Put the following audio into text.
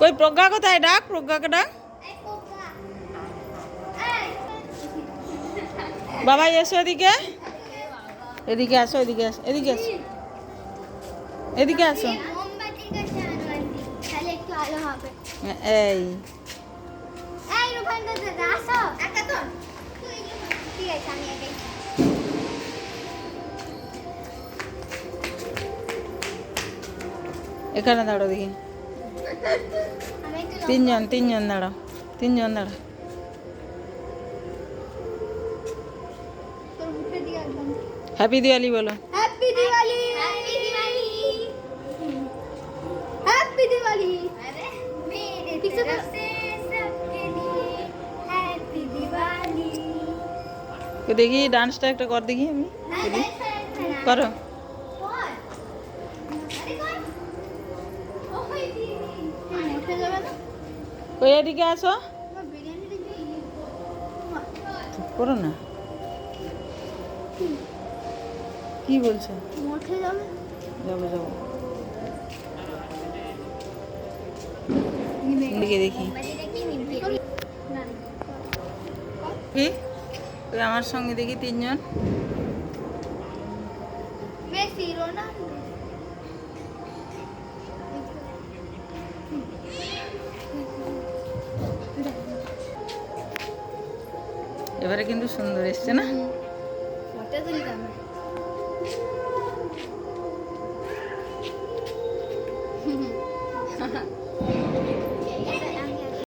কই প্রজ্ঞা কোথায়? ডাক প্রজ্ঞাকে ডাক। বাবা এসো এদিকে, এদিকে আসো, এদিকে আসো, এদিকে আসো, এদিকে আসো। এই এখানে দাঁড়ো দেখি, তিনজন তিনজন দাঁড়াও, তিনজন দাঁড়াও। হ্যাপি দিওয়ালি বলো। Happy Diwali, happy Diwali, happy Diwali. अरे मेरे तरफ से सबके लिए हैप्पी दिवाली। দেখি ডান্সটা একটা কর দেখি, আমি করো। কই এদিকে আসো, করো না। কি বলছো? যাবো যাবো, দেখি দেখি কি ওই আমার সঙ্গে দেখি তিনজন। এবারে কিন্তু সুন্দর এসছে না?